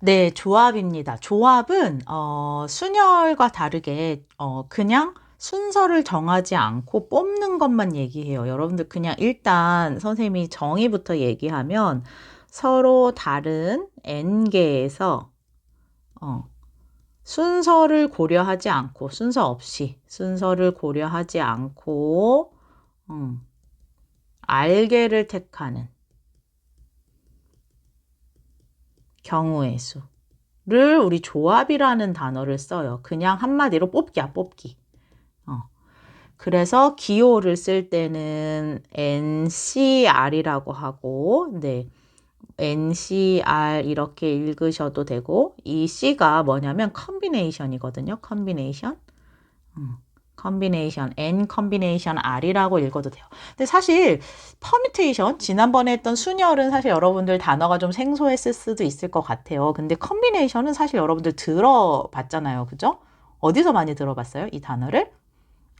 네, 조합입니다. 조합은 순열과 다르게 그냥 순서를 정하지 않고 뽑는 것만 얘기해요. 여러분들 그냥 일단 선생님이 정의부터 얘기하면 서로 다른 n개에서 어, 순서를 고려하지 않고 순서 없이 순서를 고려하지 않고 알개를 택하는 경우의 수를 우리 조합이라는 단어를 써요. 그냥 한마디로 뽑기야, 뽑기. 그래서 기호를 쓸 때는 NCR이라고 하고, 네, NCR 이렇게 읽으셔도 되고, 이 C가 뭐냐면 컨비네이션이거든요. 컨비네이션. 컨비네이션, N 컨비네이션 R이라고 읽어도 돼요. 근데 사실 퍼뮤테이션, 지난번에 했던 순열은 사실 여러분들 단어가 좀 생소했을 수도 있을 것 같아요. 근데 컨비네이션은 사실 여러분들 들어봤잖아요. 그죠? 어디서 많이 들어봤어요? 이 단어를?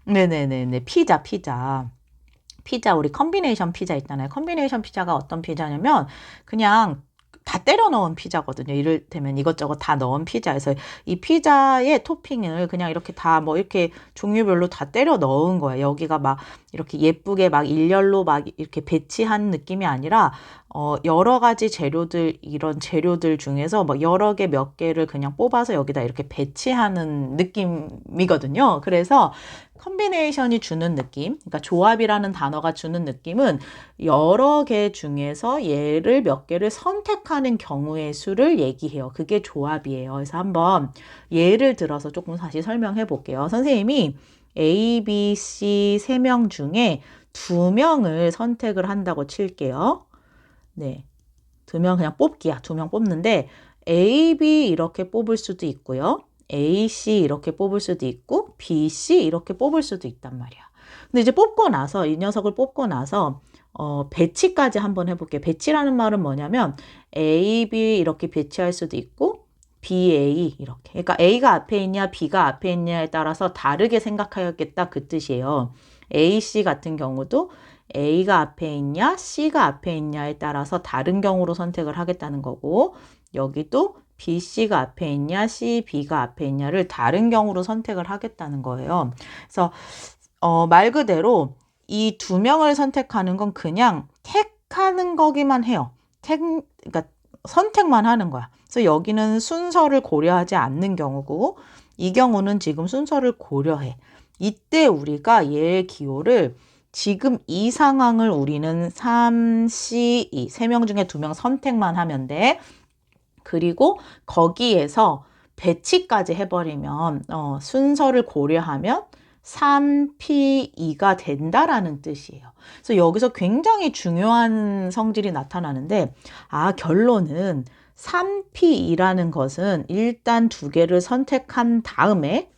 네네네네. 피자, 우리 컨비네이션 피자 있잖아요. 컨비네이션 피자가 어떤 피자냐면, 그냥 다 때려 넣은 피자거든요. 이를테면 이것저것 다 넣은 피자에서 이 피자의 토핑을 그냥 이렇게 다 뭐 이렇게 종류별로 다 때려 넣은 거예요. 여기가 막 이렇게 예쁘게 막 일렬로 막 이렇게 배치한 느낌이 아니라, 여러 가지 재료들, 이런 재료들 중에서 뭐 여러 개 몇 개를 그냥 뽑아서 여기다 이렇게 배치하는 느낌이거든요. 그래서 컨비네이션이 주는 느낌, 그러니까 조합이라는 단어가 주는 느낌은 여러 개 중에서 얘를 몇 개를 선택하는 경우의 수를 얘기해요. 그게 조합이에요. 그래서 한번 예를 들어서 조금 다시 설명해 볼게요. 선생님이 A, B, C 3명 중에 2명을 선택을 한다고 칠게요. 네. 2명 그냥 뽑기야. 2명 뽑는데 A, B 이렇게 뽑을 수도 있고요. A, C 이렇게 뽑을 수도 있고 B, C 이렇게 뽑을 수도 있단 말이야. 근데 이제 뽑고 나서 이 녀석을 뽑고 나서 배치까지 한번 해볼게요. 배치라는 말은 뭐냐면 A, B 이렇게 배치할 수도 있고 B, A 이렇게. 그러니까 A가 앞에 있냐 B가 앞에 있냐에 따라서 다르게 생각하겠다 그 뜻이에요. A, C 같은 경우도 A가 앞에 있냐, C가 앞에 있냐에 따라서 다른 경우로 선택을 하겠다는 거고, 여기도 B, C가 앞에 있냐, C, B가 앞에 있냐를 다른 경우로 선택을 하겠다는 거예요. 그래서 말 그대로 이 2명을 선택하는 건 그냥 택하는 거기만 해요. 그러니까 선택만 하는 거야. 그래서 여기는 순서를 고려하지 않는 경우고, 이 경우는 지금 순서를 고려해. 이때 우리가 얘의 기호를 지금 이 상황을 우리는 3, C, 2, 3명 중에 2명 선택만 하면 돼. 그리고 거기에서 배치까지 해버리면 순서를 고려하면 3P2가 된다라는 뜻이에요. 그래서 여기서 굉장히 중요한 성질이 나타나는데 결론은 3P2라는 것은 일단 2개를 선택한 다음에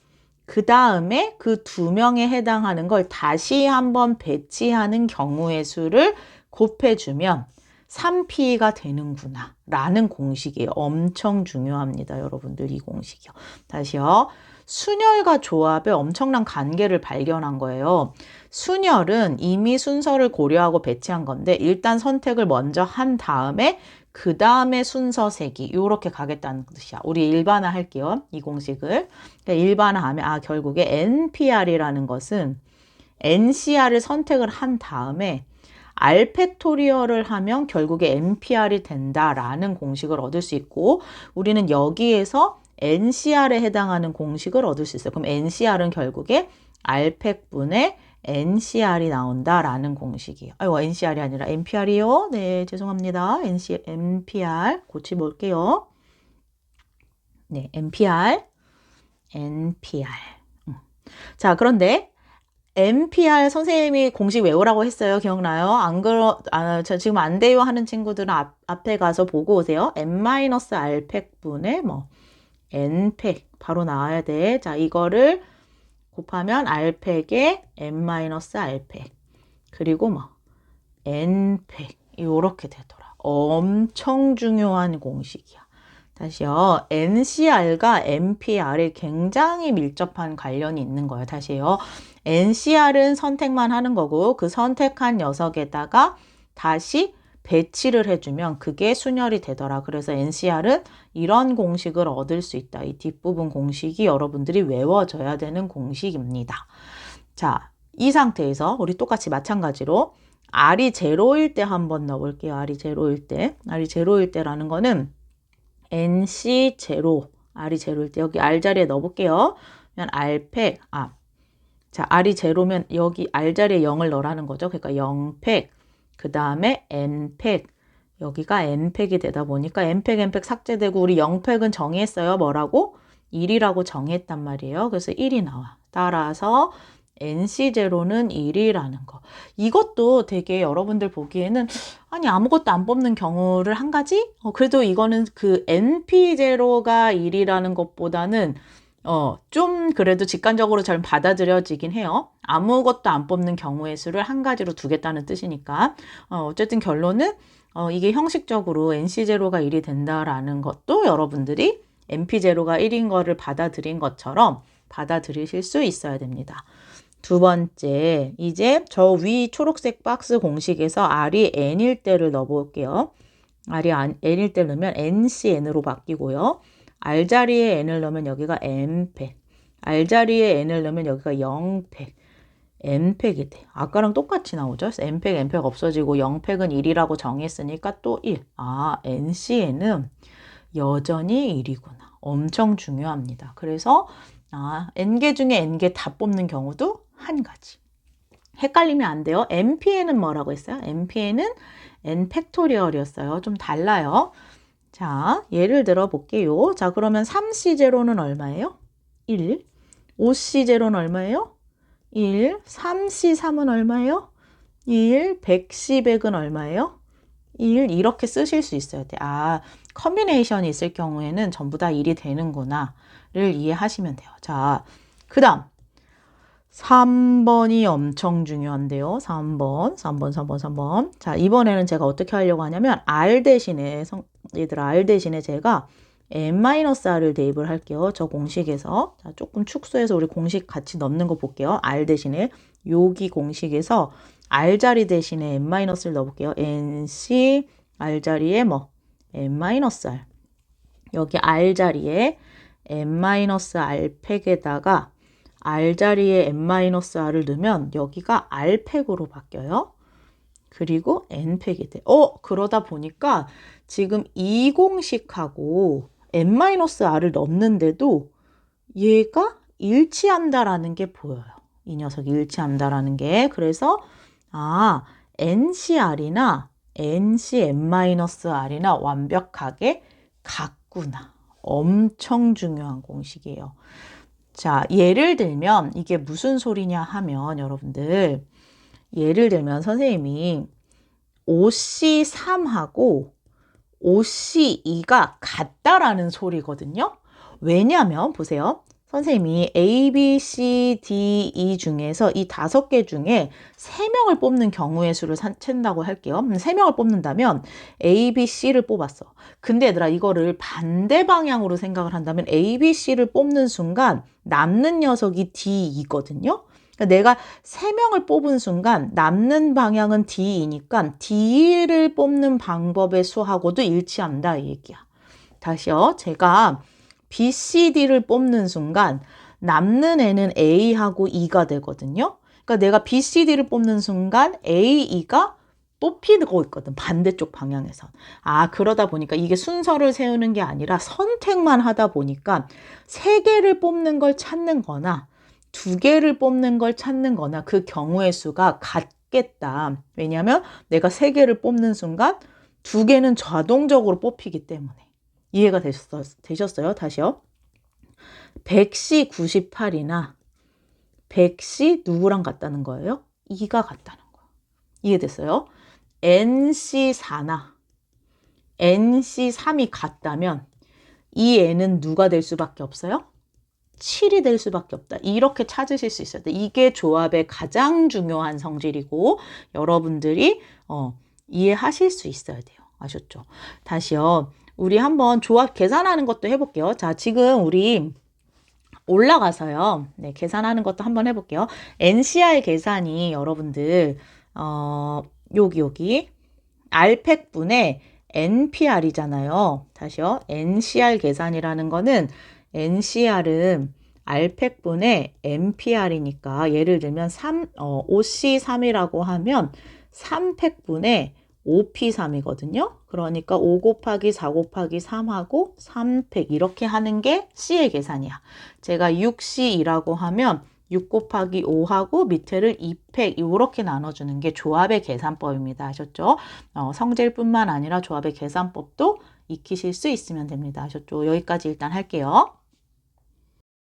그 다음에 그 2명에 해당하는 걸 다시 한번 배치하는 경우의 수를 곱해주면 3P가 되는구나 라는 공식이에요. 엄청 중요합니다. 여러분들 이 공식이요. 다시요. 순열과 조합의 엄청난 관계를 발견한 거예요. 순열은 이미 순서를 고려하고 배치한 건데 일단 선택을 먼저 한 다음에 그 다음에 순서 세기 이렇게 가겠다는 뜻이야. 우리 일반화 할게요. 이 공식을. 그러니까 일반화하면 결국에 NPR이라는 것은 NCR을 선택을 한 다음에 알팩토리얼을 하면 결국에 NPR이 된다라는 공식을 얻을 수 있고 우리는 여기에서 NCR에 해당하는 공식을 얻을 수 있어요. 그럼 NCR은 결국에 알팩분의 NCR이 나온다라는 공식이에요. NCR이 아니라 NPR이요. 네, 죄송합니다. NPR 고쳐볼게요. 네, NPR. 자, 그런데 NPR 선생님이 공식 외우라고 했어요. 기억나요? 저 지금 안 돼요 하는 친구들은 앞에 가서 보고 오세요. N-R팩분의 N팩 바로 나와야 돼. 자, 이거를 곱하면 R팩에 N-R팩 그리고 N팩 이렇게 되더라. 엄청 중요한 공식이야. 다시요. NCR과 NPR이 굉장히 밀접한 관련이 있는 거예요. 다시요. NCR은 선택만 하는 거고 그 선택한 녀석에다가 다시 배치를 해주면 그게 순열이 되더라. 그래서 NCR은 이런 공식을 얻을 수 있다. 이 뒷부분 공식이 여러분들이 외워져야 되는 공식입니다. 자, 이 상태에서 우리 똑같이 마찬가지로 R이 제로일 때 한번 넣어볼게요. R이 제로일 때. R이 제로일 때라는 거는 NC 제로. R이 제로일 때 여기 R 자리에 넣어볼게요. 그러면 R팩, 자, R이 제로면 여기 R 자리에 0을 넣으라는 거죠. 그러니까 0팩, 그 다음에 N팩, 여기가 N팩이 되다 보니까 N팩 삭제되고 우리 0팩은 정의했어요. 뭐라고? 1이라고 정의했단 말이에요. 그래서 1이 나와. 따라서 NC0는 1이라는 거. 이것도 되게 여러분들 보기에는 아니 아무것도 안 뽑는 경우를 한 가지? 그래도 이거는 그 NP0가 1이라는 것보다는 좀 그래도 직관적으로 잘 받아들여지긴 해요. 아무것도 안 뽑는 경우의 수를 한 가지로 두겠다는 뜻이니까. 어쨌든 결론은 이게 형식적으로 NC0가 1이 된다라는 것도 여러분들이 NP0가 1인 거를 받아들인 것처럼 받아들이실 수 있어야 됩니다. 두 번째, 이제 저 위 초록색 박스 공식에서 R이 N일 때를 넣어볼게요. R이 N일 때 넣으면 NCN으로 바뀌고요. R 자리에 N을 넣으면 여기가 N팩, R 자리에 N을 넣으면 여기가 0팩, N팩이 돼. 아까랑 똑같이 나오죠. N팩 없어지고 0팩은 1이라고 정했으니까 또 1. NCN은 여전히 1이구나. 엄청 중요합니다. 그래서 N개 중에 N개 다 뽑는 경우도 한 가지. 헷갈리면 안 돼요. NPN은 뭐라고 했어요? NPN은 N 팩토리얼이었어요. 좀 달라요. 자, 예를 들어 볼게요. 자, 그러면 3C0는 얼마예요? 1. 5C0는 얼마예요? 1. 3C3은 얼마예요? 1. 100C100은 얼마예요? 1. 이렇게 쓰실 수 있어야 돼. 컨비네이션이 있을 경우에는 전부 다 1이 되는구나를 이해하시면 돼요. 자, 그 다음 3번이 엄청 중요한데요. 3번. 자, 이번에는 제가 어떻게 하려고 하냐면 R 대신에 얘들아 R 대신에 제가 n-r을 대입을 할게요. 저 공식에서. 자, 조금 축소해서 우리 공식 같이 넣는 거 볼게요. R 대신에 여기 공식에서 R 자리 대신에 n-를 넣어볼게요. nc R 자리에 뭐 n-r. 여기 R 자리에 n-r 팩에다가 R 자리에 n-r을 넣으면 여기가 R팩으로 바뀌어요. 그리고 N팩이 돼. 그러다 보니까 지금 이 공식하고 n-r을 넣는데도 얘가 일치한다라는 게 보여요. 이 녀석이 일치한다라는 게. 그래서 NCR이나 NCn-r이나 완벽하게 같구나. 엄청 중요한 공식이에요. 자, 예를 들면 이게 무슨 소리냐 하면 여러분들 예를 들면 선생님이 5C3하고 5C2가 같다라는 소리거든요. 왜냐면 보세요. 선생님이 A, B, C, D, E 중에서 이 5개 중에 3명을 뽑는 경우의 수를 챈다고 할게요. 3명을 뽑는다면 A, B, C를 뽑았어. 근데 얘들아 이거를 반대 방향으로 생각을 한다면 A, B, C를 뽑는 순간 남는 녀석이 D이거든요. 그러니까 내가 3명을 뽑은 순간 남는 방향은 D이니까 D를 뽑는 방법의 수하고도 일치한다 이 얘기야. 다시요. 제가 B, C, D를 뽑는 순간 남는 애는 A하고 E가 되거든요. 그러니까 내가 B, C, D를 뽑는 순간 A, E가 뽑히고 있거든. 반대쪽 방향에서. 그러다 보니까 이게 순서를 세우는 게 아니라 선택만 하다 보니까 3개를 뽑는 걸 찾는 거나 2개를 뽑는 걸 찾는 거나 그 경우의 수가 같겠다. 왜냐하면 내가 3개를 뽑는 순간 2개는 자동적으로 뽑히기 때문에. 이해가 되셨어요? 다시요. 100C 98이나 100C 누구랑 같다는 거예요? 2가 같다는 거예요. 이해됐어요? NC4나 NC3이 같다면 이 N은 누가 될 수밖에 없어요? 7이 될 수밖에 없다. 이렇게 찾으실 수 있어요. 이게 조합의 가장 중요한 성질이고 여러분들이 이해하실 수 있어야 돼요. 아셨죠? 다시요. 우리 한번 조합 계산하는 것도 해볼게요. 자, 지금 우리 올라가서요. 네, 계산하는 것도 한번 해볼게요. NCR 계산이 여러분들 여기 R팩분의 NPR이잖아요. 다시요. NCR 계산이라는 거는 NCR은 R팩분의 NPR이니까 예를 들면 5C3이라고 하면 3팩분의 5P3이거든요. 그러니까 5 곱하기 4 곱하기 3하고 3팩 이렇게 하는 게 C의 계산이야. 제가 6C2라고 하면 6 곱하기 5하고 밑에를 2팩 이렇게 나눠주는 게 조합의 계산법입니다. 아셨죠? 성질뿐만 아니라 조합의 계산법도 익히실 수 있으면 됩니다. 아셨죠? 여기까지 일단 할게요.